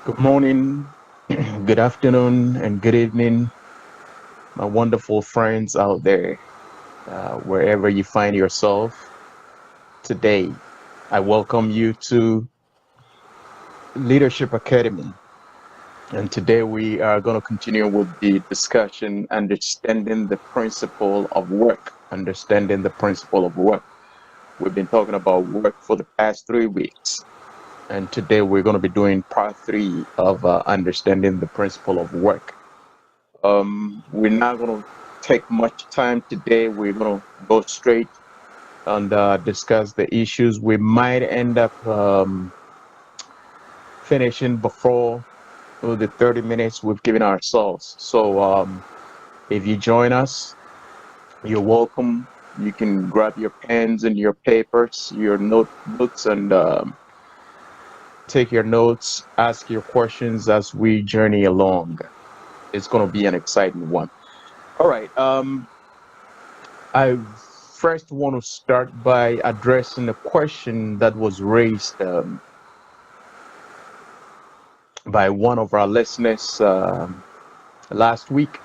Good morning, good afternoon, and good evening, my wonderful friends out there, wherever you find yourself today. I welcome you to Leadership Academy. And today we are going to continue with the discussion understanding the principle of work. Understanding the principle of work. We've been talking about work for the past 3 weeks. And today we're going to be doing part three of understanding the principle of work. We're not going to take much time today. We're going to go straight and discuss the issues. We might end up finishing before the 30 minutes we've given ourselves. So if you join us, you're welcome. You can grab your pens and your papers, your notebooks, and take your notes, ask your questions as we journey along. It's going to be an exciting one. All right. I first want to start by addressing a question that was raised by one of our listeners last week.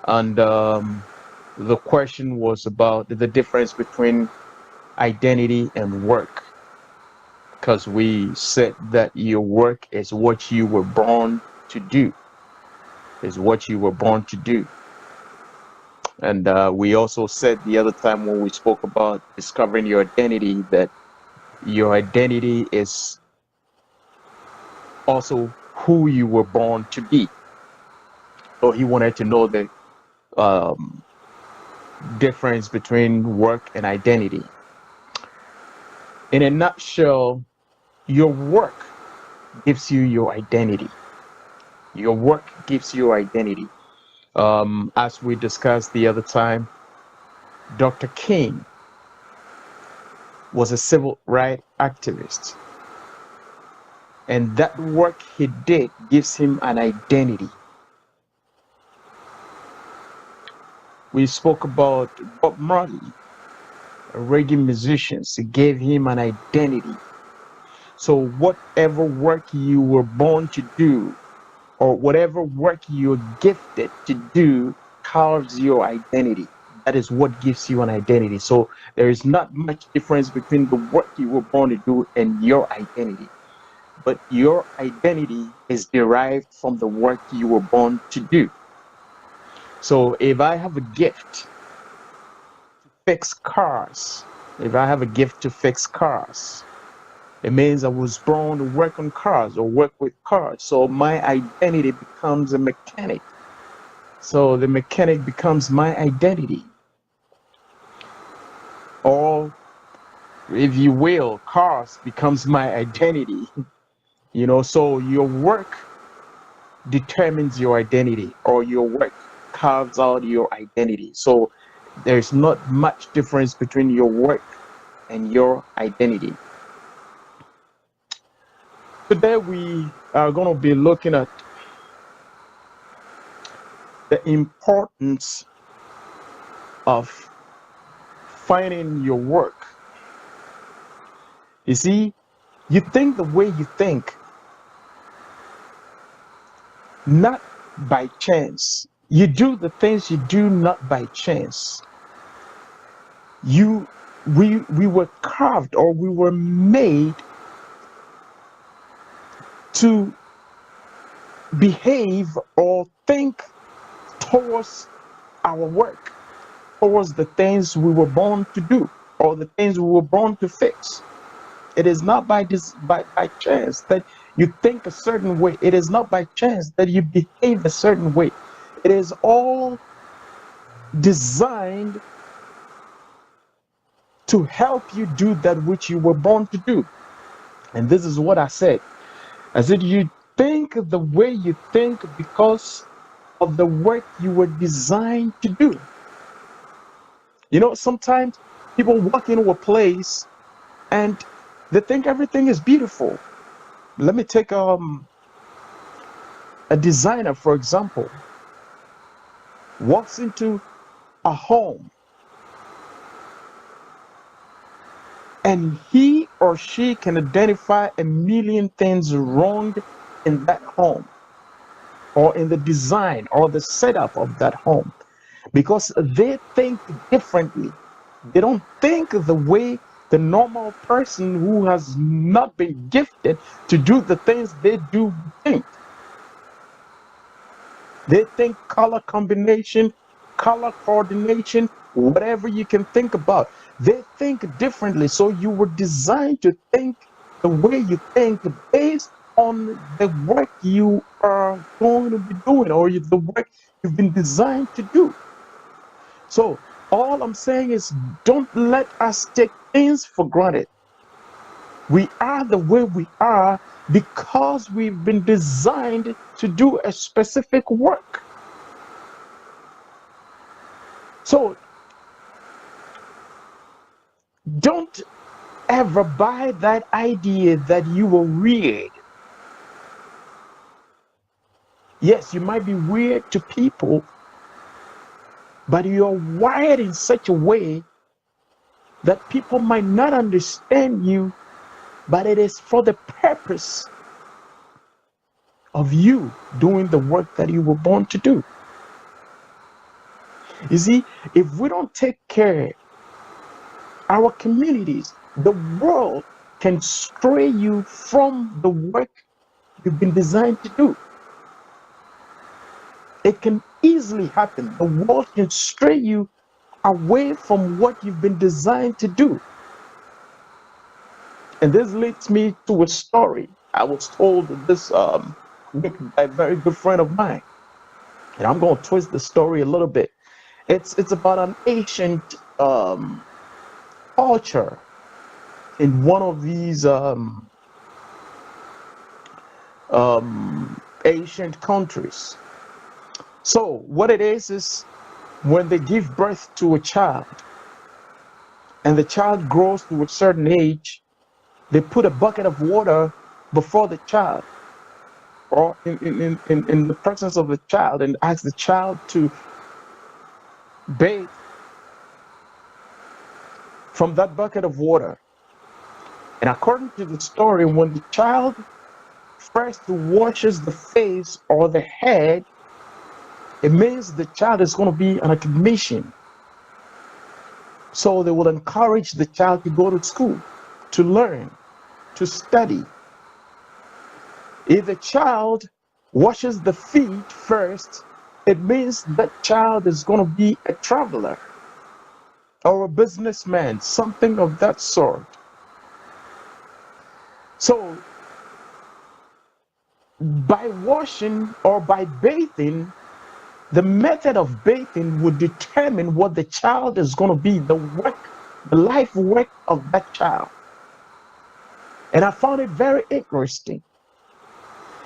And the question was about the difference between identity and work. Because we said that your work is what you were born to do, is what you were born to do. And we also said the other time when we spoke about discovering your identity that your identity is also who you were born to be. So he wanted to know the um, difference between work and identity. In a nutshell, your work gives you your identity. Your work gives you identity. As we discussed the other time, Dr. King was a civil rights activist, and that work he did gives him an identity. We spoke about Bob Marley, a reggae musician. It gave him an identity. So whatever work you were born to do, or whatever work you're gifted to do, carves your identity. That is what gives you an identity. So there is not much difference between the work you were born to do and your identity. But your identity is derived from the work you were born to do. So if I have a gift to fix cars, if I have a gift to fix cars, it means I was born to work on cars or work with cars. So my identity becomes a mechanic. So the mechanic becomes my identity. Or if you will, cars becomes my identity. So your work determines your identity, or your work carves out your identity. So there's not much difference between your work and your identity. Today we are going to be looking at the importance of finding your work. You see, you think the way you think, not by chance. You do the things you do not by chance. We were carved, or we were made to behave or think towards our work, towards the things we were born to do, or the things we were born to fix. It is not by chance that you think a certain way. It is not by chance that you behave a certain way. It is all designed to help you do that which you were born to do. And this is what I said. I said, you think the way you think because of the work you were designed to do. Sometimes people walk into a place and they think everything is beautiful. Let me take a designer, for example, walks into a home and he or she can identify a million things wrong in that home or in the design or the setup of that home because they think differently. They don't think the way the normal person who has not been gifted to do the things they do think. They think color combination, color coordination, whatever you can think about. They think differently. So you were designed to think the way you think based on the work you are going to be doing or the work you've been designed to do. So all I'm saying is don't let us take things for granted. We are the way we are because we've been designed to do a specific work. So don't ever buy that idea that you were weird. Yes, you might be weird to people, but you're wired in such a way that people might not understand you, but it is for the purpose of you doing the work that you were born to do. You see, if we don't take care our communities, the world can stray you from the work you've been designed to do. It can easily happen. The world can stray you away from what you've been designed to do. And this leads me to a story I was told this week by a very good friend of mine. And I'm going to twist the story a little bit. It's about an ancient culture in one of these ancient countries. So what it is when they give birth to a child and the child grows to a certain age, they put a bucket of water before the child or in the presence of the child and ask the child to bathe from that bucket of water. And according to the story, when the child first washes the face or the head, it means the child is going to be an academician. So they will encourage the child to go to school, to learn, to study. If the child washes the feet first, it means that child is going to be a traveler or a businessman, something of that sort. So by washing or by bathing, the method of bathing would determine what the child is going to be, the work, the life work of that child. And I found it very interesting.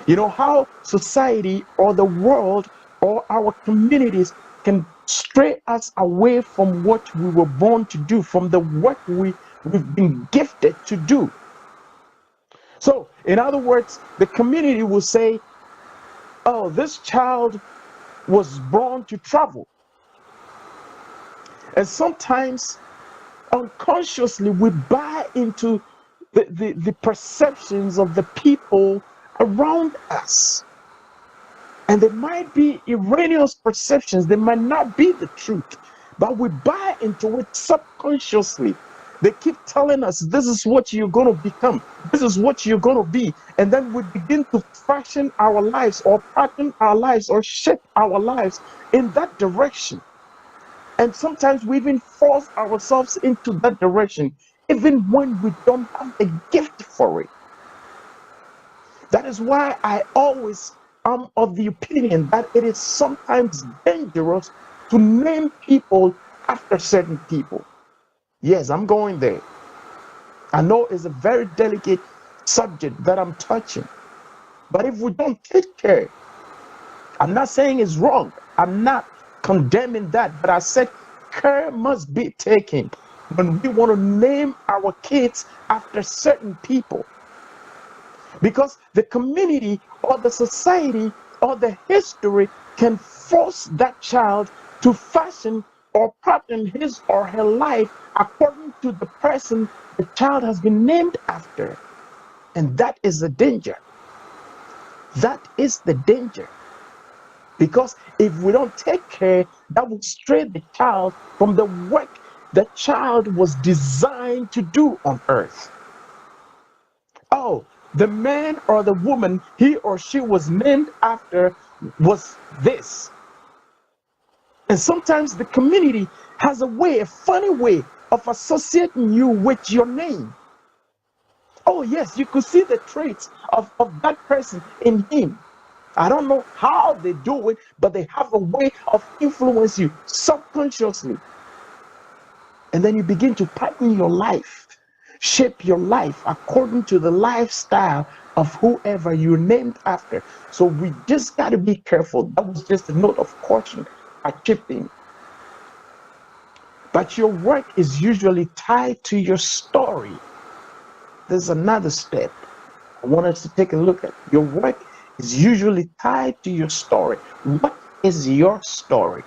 You know how society or the world or our communities can stray us away from what we were born to do, from the work we've been gifted to do. So, in other words, the community will say, oh, this child was born to travel. And sometimes unconsciously we buy into the perceptions of the people around us. And they might be erroneous perceptions, they might not be the truth, but we buy into it subconsciously. They keep telling us this is what you're going to become, this is what you're going to be, and then we begin to fashion our lives or pattern our lives or shape our lives in that direction. And sometimes we even force ourselves into that direction even when we don't have a gift for it. That is why I always am of the opinion that it is sometimes dangerous to name people after certain people. Yes, I'm going there. I know it's a very delicate subject that I'm touching. But if we don't take care, I'm not saying it's wrong. I'm not condemning that. But I said care must be taken when we want to name our kids after certain people. Because the community or the society or the history can force that child to fashion or pattern his or her life according to the person the child has been named after. And that is a danger. That is the danger. Because if we don't take care, that will stray the child from the work the child was designed to do on earth. Oh, the man or the woman he or she was named after was this. And sometimes the community has a way, a funny way of associating you with your name. Oh, yes, you could see the traits of that person in him. I don't know how they do it, but they have a way of influence you subconsciously. And then you begin to pattern your life, shape your life according to the lifestyle of whoever you're named after. So we just got to be careful. That was just a note of caution I chipped in. But your work is usually tied to your story. There's another step I want us to take a look at. Your work is usually tied to your story. What is your story?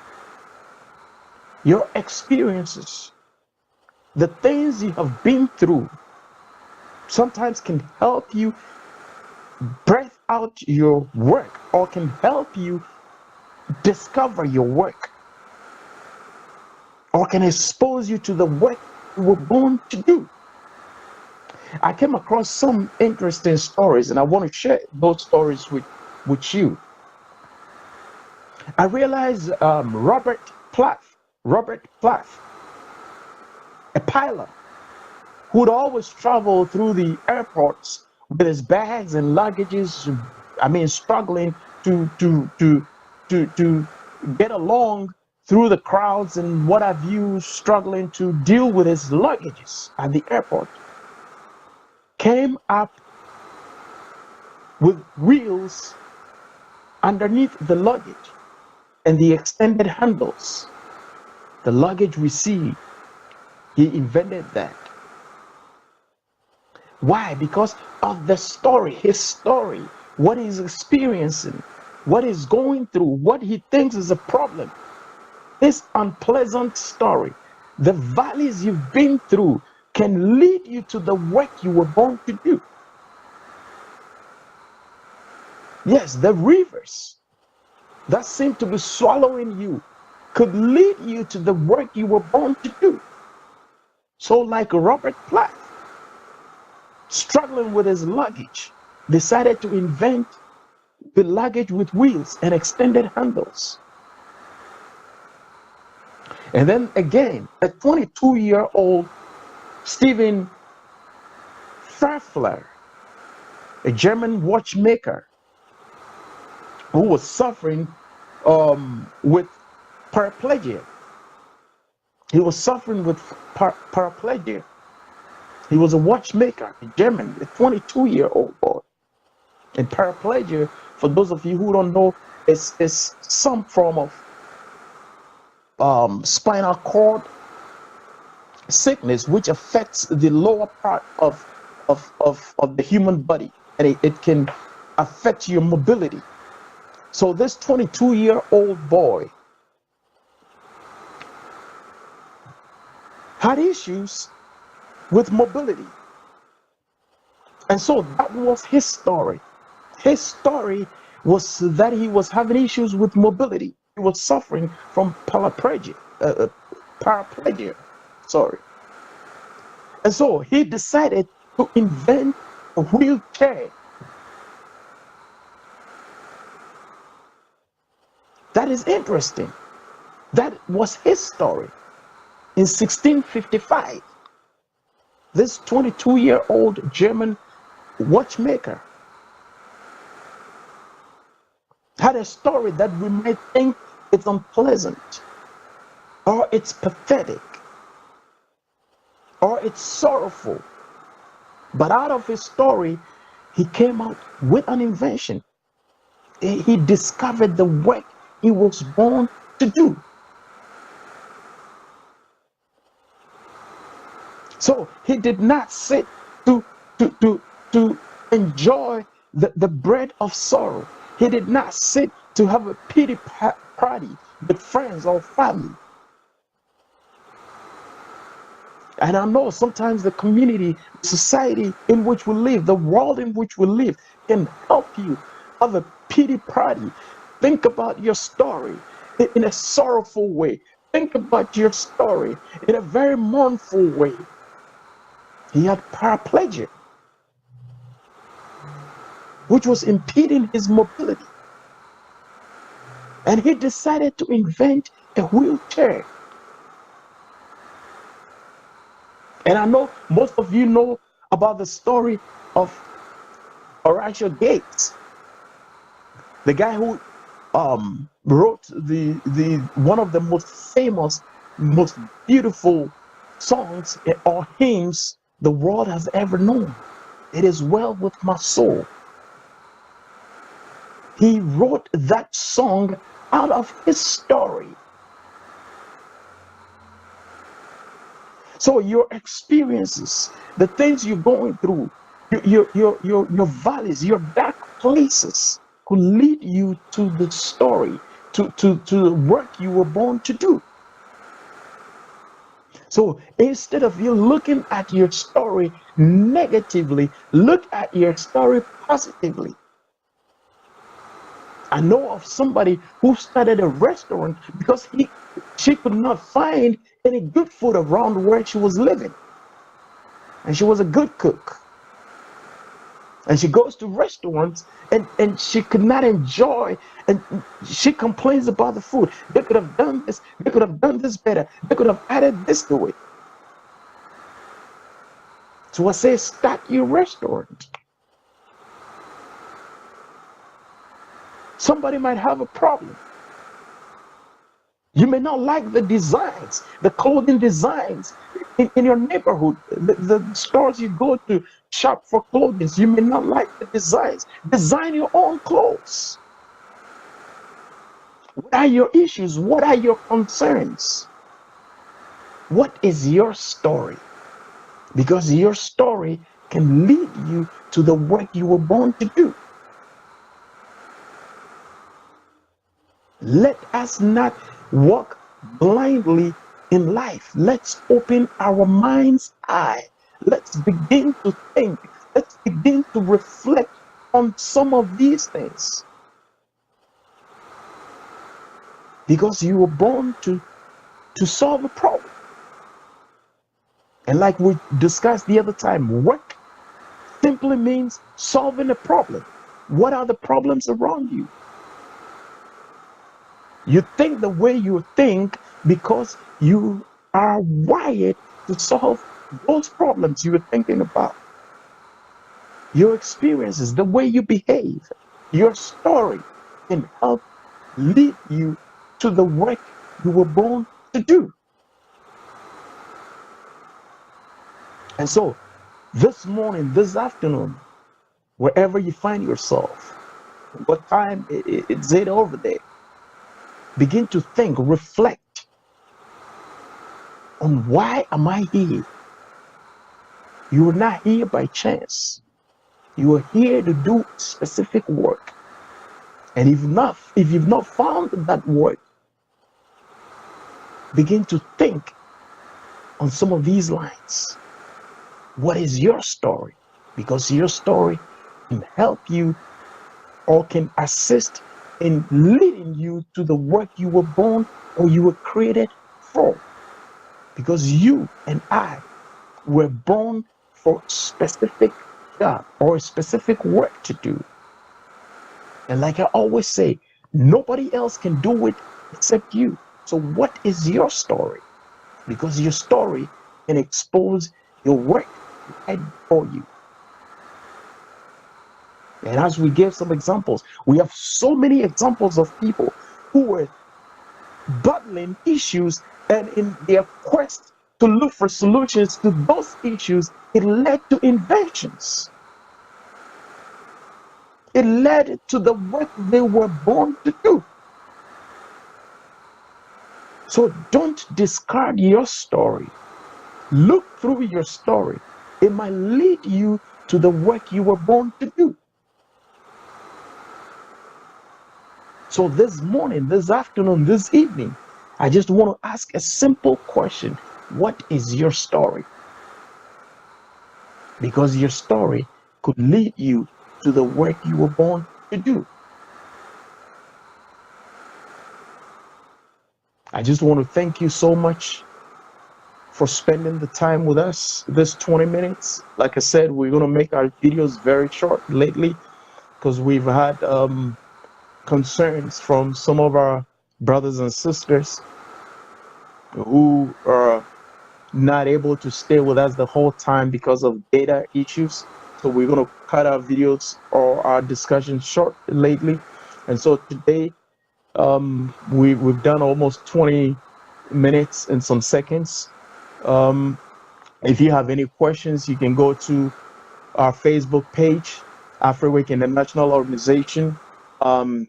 Your experiences, the things you have been through, sometimes can help you breath out your work or can help you discover your work or can expose you to the work you were born to do. I came across some interesting stories and I want to share those stories with you. I realized Robert Plath, a pilot who'd always travel through the airports with his bags and luggages, struggling to get along through the crowds and what have you, struggling to deal with his luggages at the airport, came up with wheels underneath the luggage and the extended handles. The luggage received. He invented that. Why? Because of the story, his story, what he's experiencing, what he's going through, what he thinks is a problem. This unpleasant story, the valleys you've been through can lead you to the work you were born to do. Yes, the rivers that seem to be swallowing you could lead you to the work you were born to do. So like Robert Plath, struggling with his luggage, decided to invent the luggage with wheels and extended handles. And then again, a 22-year-old Stephen Pfeffler, a German watchmaker who was suffering with paraplegia. He was suffering with paraplegia. He was a watchmaker, a German, a 22-year-old boy. And paraplegia, for those of you who don't know, is some form of spinal cord sickness which affects the lower part of the human body, and it can affect your mobility. So this 22-year-old boy had issues with mobility, and so that was his story. His story was that he was having issues with mobility. He was suffering from paraplegia. Sorry. And so he decided to invent a wheelchair. That is interesting. That was his story. In 1655, this 22-year-old German watchmaker had a story that we might think it's unpleasant, or it's pathetic, or it's sorrowful. But out of his story, he came out with an invention. He discovered the work he was born to do. So he did not sit to enjoy the bread of sorrow. He did not sit to have a pity party with friends or family. And I know sometimes the community, society in which we live, the world in which we live can help you have a pity party. Think about your story in a sorrowful way. Think about your story in a very mournful way. He had paraplegia, which was impeding his mobility. And he decided to invent a wheelchair. And I know most of you know about the story of Horatio Gates, the guy who wrote the one of the most famous, most beautiful songs or hymns the world has ever known. It is well with my soul. He wrote that song out of his story. So your experiences, the things you're going through, your valleys, your dark places could lead you to the story, to the work you were born to do. So instead of you looking at your story negatively, look at your story positively. I know of somebody who started a restaurant because she could not find any good food around where she was living. And she was a good cook. And she goes to restaurants and she could not enjoy, and she complains about the food. They could have done this, they could have done this better, they could have added this to it. So I say, start your restaurant. Somebody might have a problem. You may not like the designs, the clothing designs in your neighborhood, the stores you go to shop for clothing. You may not like the designs. Design your own clothes. What are your issues? What are your concerns? What is your story? Because your story can lead you to the work you were born to do. Let us not walk blindly in life. Let's open our mind's eye. Let's begin to think. Let's begin to reflect on some of these things. Because you were born to solve a problem. And like we discussed the other time, work simply means solving a problem. What are the problems around you? You think the way you think because you are wired to solve those problems you were thinking about. Your experiences, the way you behave, your story can help lead you to the work you were born to do. And so this morning, this afternoon, wherever you find yourself, what time it's it over there, begin to think, reflect on why am I here? You are not here by chance. You are here to do specific work. And if you've not found that work, begin to think on some of these lines. What is your story? Because your story can help you or can assist in leading you to the work you were born or you were created for. Because you and I were born for a specific job or a specific work to do. And like I always say, nobody else can do it except you. So what is your story? Because your story can expose your work right for you. And as we gave some examples, we have so many examples of people who were battling issues, and in their quest to look for solutions to those issues, it led to inventions. It led to the work they were born to do. So don't discard your story. Look through your story. It might lead you to the work you were born to do. So this morning, this afternoon, this evening, I just want to ask a simple question. What is your story? Because your story could lead you to the work you were born to do. I just want to thank you so much for spending the time with us this 20 minutes. Like I said, we're going to make our videos very short lately because we've had concerns from some of our brothers and sisters who are not able to stay with us the whole time because of data issues. So we're going to cut our videos or our discussion short lately. And so today, we've done almost 20 minutes and some seconds. Um, if you have any questions, you can go to our Facebook page, AfriWake International Organization.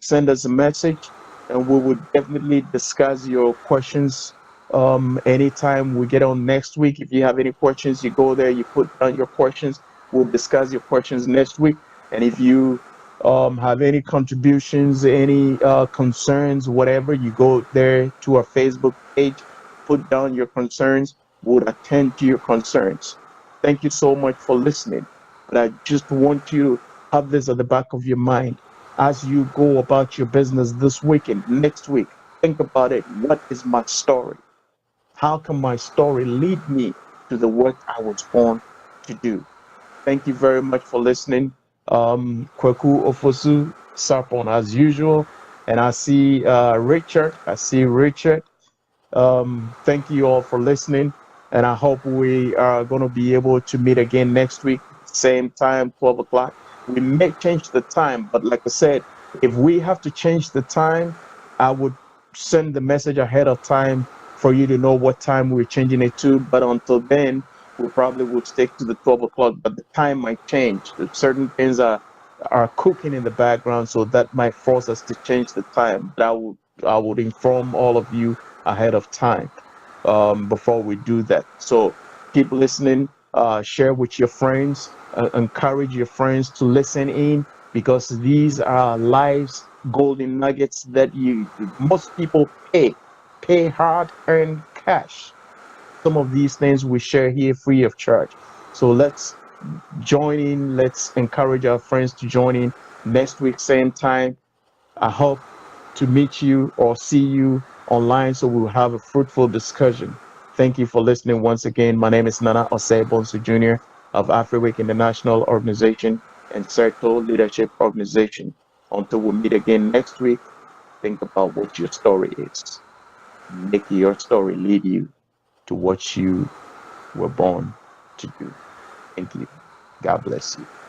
Send us a message, and we would definitely discuss your questions anytime we get on next week. If you have any questions, you go there, you put down your questions. We'll discuss your questions next week. And if you have any contributions, any concerns, whatever, you go there to our Facebook page, put down your concerns. We'll attend to your concerns. Thank you so much for listening. But I just want you to have this at the back of your mind as you go about your business this weekend, next week. Think about it. What is my story? How can my story lead me to the work I was born to do? Thank you very much for listening. Kweku Ofosu Sarpon, as usual. And I see Richard. I see Richard. Thank you all for listening. And I hope we are going to be able to meet again next week, same time, 12 o'clock. We may change the time, but like I said, if we have to change the time, I would send the message ahead of time for you to know what time we're changing it to. But until then, we probably would stick to the 12 o'clock, but the time might change. Certain things are cooking in the background, so that might force us to change the time. But I would inform all of you ahead of time before we do that. So keep listening, share with your friends, encourage your friends to listen in, because these are lives golden nuggets that most people pay hard-earned cash. Some of these things we share here free of charge. So let's join in. Let's encourage our friends to join in next week, same time. I hope to meet you or see you online so we'll have a fruitful discussion. Thank you for listening once again. My name is Nana Osei Bonsu Jr. of AfriWake International Organization and CERTO Leadership Organization. Until we meet again next week, think about what your story is. Make your story lead you to what you were born to do. Thank you. God bless you.